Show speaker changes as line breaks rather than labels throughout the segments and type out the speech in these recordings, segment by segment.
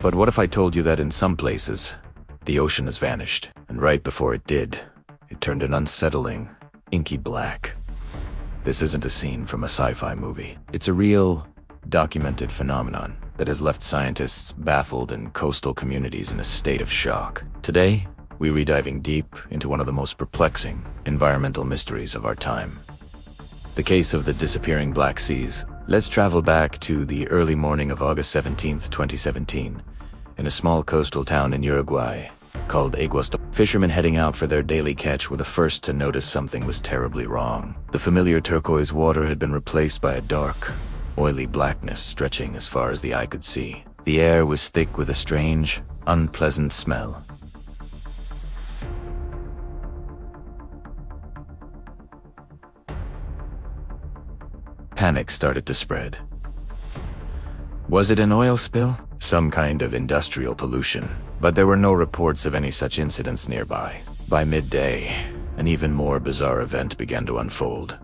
But what if I told you that in some places, the ocean has vanished, and right before it did, it turned an unsettling, inky black? This isn't a scene from a sci-fi movie. It's a real, documented phenomenon that has left scientists baffled and coastal communities in a state of shock. Today, we're diving deep into one of the most perplexing environmental mysteries of our time. The case of the disappearing Black Seas. Let's travel back to the early morning of August 17th, 2017, in a small coastal town in Uruguay called Aguas. Fishermen heading out for their daily catch were the first to notice something was terribly wrong. The familiar turquoise water had been replaced by a dark, oily blackness stretching as far as the eye could see. The air was thick with a strange, unpleasant smell. Panic started to spread. Was it an oil spill? Some kind of industrial pollution? But there were no reports of any such incidents nearby. By midday, an even more bizarre event began to unfold.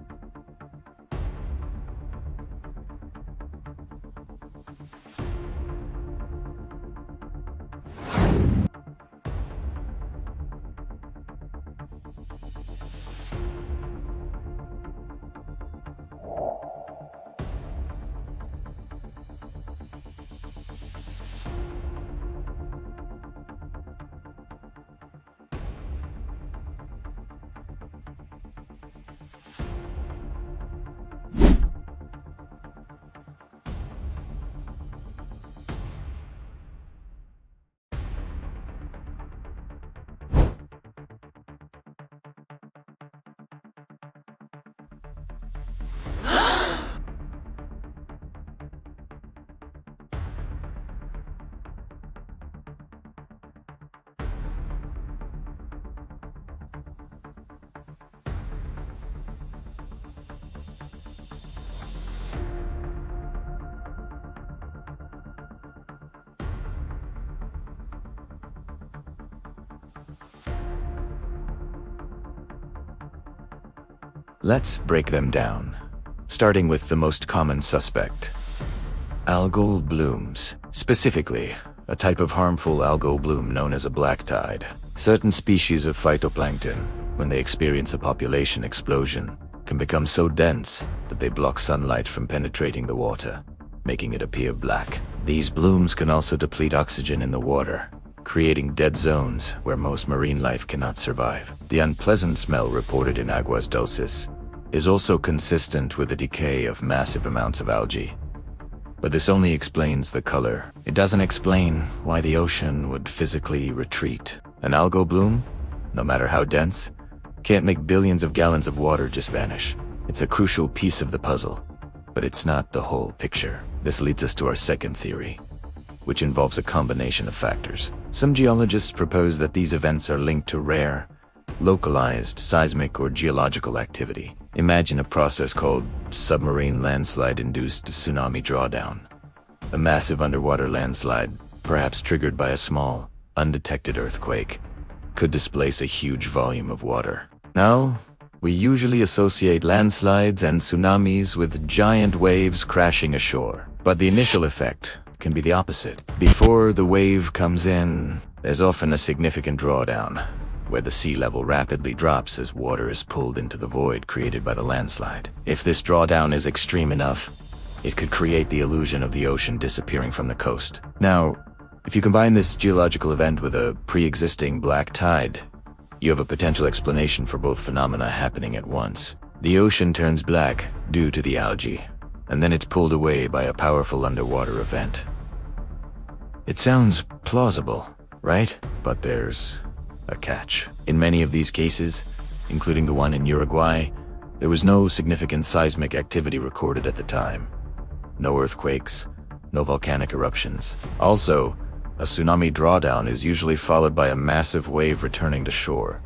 Let's break them down, starting with the most common suspect. Algal blooms. Specifically, a type of harmful algal bloom known as a black tide. Certain species of phytoplankton, when they experience a population explosion, can become so dense that they block sunlight from penetrating the water, making it appear black. These blooms can also deplete oxygen in the water, creating dead zones where most marine life cannot survive. The unpleasant smell reported in Aguas Dulces is also consistent with the decay of massive amounts of algae. But this only explains the color. It doesn't explain why the ocean would physically retreat. An algal bloom, no matter how dense, can't make billions of gallons of water just vanish. It's a crucial piece of the puzzle, but it's not the whole picture. This leads us to our second theory, which involves a combination of factors. Some geologists propose that these events are linked to rare, localized seismic or geological activity. Imagine a process called submarine landslide-induced tsunami drawdown. A massive underwater landslide, perhaps triggered by a small, undetected earthquake, could displace a huge volume of water. Now, we usually associate landslides and tsunamis with giant waves crashing ashore. But the initial effect can be the opposite. Before the wave comes in, there's often a significant drawdown, where the sea level rapidly drops as water is pulled into the void created by the landslide. If this drawdown is extreme enough, it could create the illusion of the ocean disappearing from the coast. Now, if you combine this geological event with a pre-existing black tide, you have a potential explanation for both phenomena happening at once. The ocean turns black due to the algae, and then it's pulled away by a powerful underwater event. It sounds plausible, right? But there's a catch. In many of these cases, including the one in Uruguay, there was no significant seismic activity recorded at the time. No earthquakes, no volcanic eruptions. Also, a tsunami drawdown is usually followed by a massive wave returning to shore,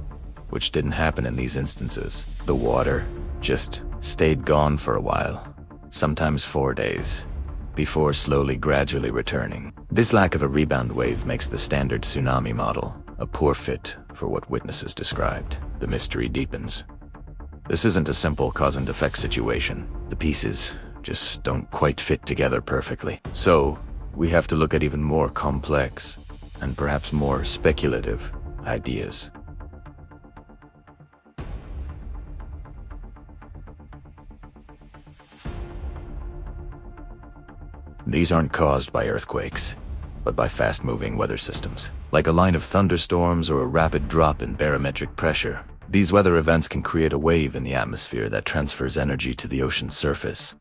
which didn't happen in these instances. The water just stayed gone for a while, sometimes 4 days, before slowly gradually returning. This lack of a rebound wave makes the standard tsunami model a poor fit for what witnesses described. The mystery deepens. This isn't a simple cause and effect situation. The pieces just don't quite fit together perfectly. So, we have to look at even more complex, and perhaps more speculative, ideas. These aren't caused by earthquakes, but by fast-moving weather systems. Like a line of thunderstorms or a rapid drop in barometric pressure, these weather events can create a wave in the atmosphere that transfers energy to the ocean's surface,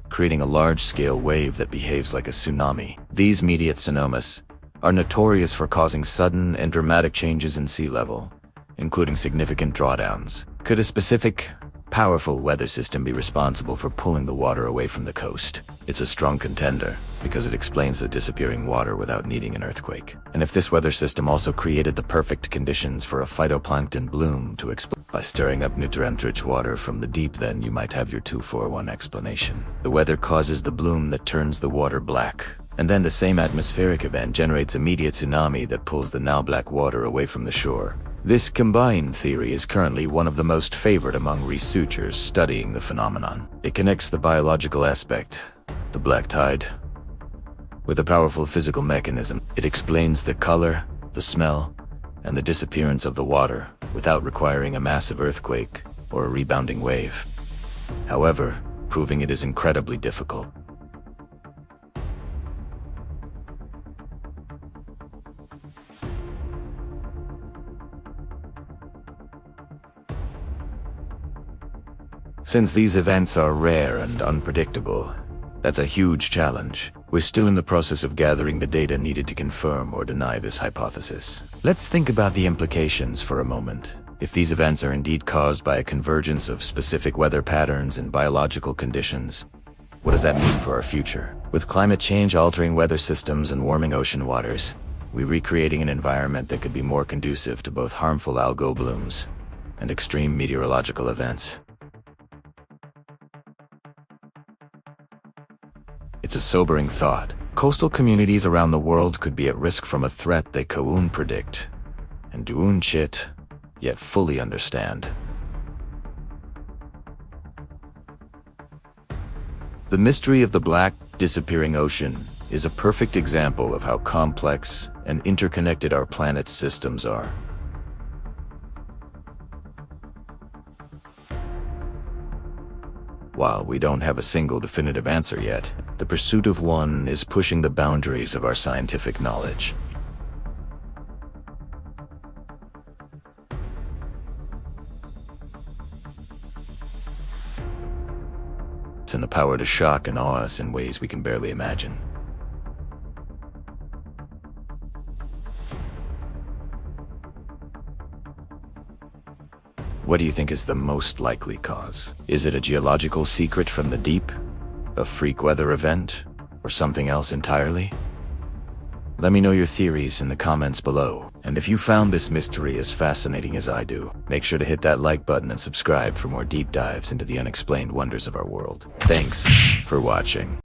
creating a large-scale wave that behaves like a tsunami. These immediate tsunamis are notorious for causing sudden and dramatic changes in sea level, including significant drawdowns. Could a specific, powerful weather system be responsible for pulling the water away from the coast? It's a strong contender, because it explains the disappearing water without needing an earthquake. And if this weather system also created the perfect conditions for a phytoplankton bloom to explode by stirring up nutrient-rich water from the deep, then you might have your 2-for-1 explanation. The weather causes the bloom that turns the water black, and then the same atmospheric event generates immediate tsunami that pulls the now black water away from the shore. This combined theory is currently one of the most favored among researchers studying the phenomenon. It connects the biological aspect, the black tide, with a powerful physical mechanism. It explains the color, the smell, and the disappearance of the water without requiring a massive earthquake or a rebounding wave. However, proving it is incredibly difficult. Since these events are rare and unpredictable, that's a huge challenge. We're still in the process of gathering the data needed to confirm or deny this hypothesis. Let's think about the implications for a moment. If these events are indeed caused by a convergence of specific weather patterns and biological conditions, what does that mean for our future? With climate change altering weather systems and warming ocean waters, we're recreating an environment that could be more conducive to both harmful algal blooms and extreme meteorological events. It's a sobering thought. Coastal communities around the world could be at risk from a threat they couldn't predict and doon shit, yet fully understand. The mystery of the black, disappearing ocean is a perfect example of how complex and interconnected our planet's systems are. While we don't have a single definitive answer yet, the pursuit of one is pushing the boundaries of our scientific knowledge. And the power to shock and awe us in ways we can barely imagine. What do you think is the most likely cause? Is it a geological secret from the deep, a freak weather event, or something else entirely? Let me know your theories in the comments below. And if you found this mystery as fascinating as I do, make sure to hit that like button and subscribe for more deep dives into the unexplained wonders of our world. Thanks for watching.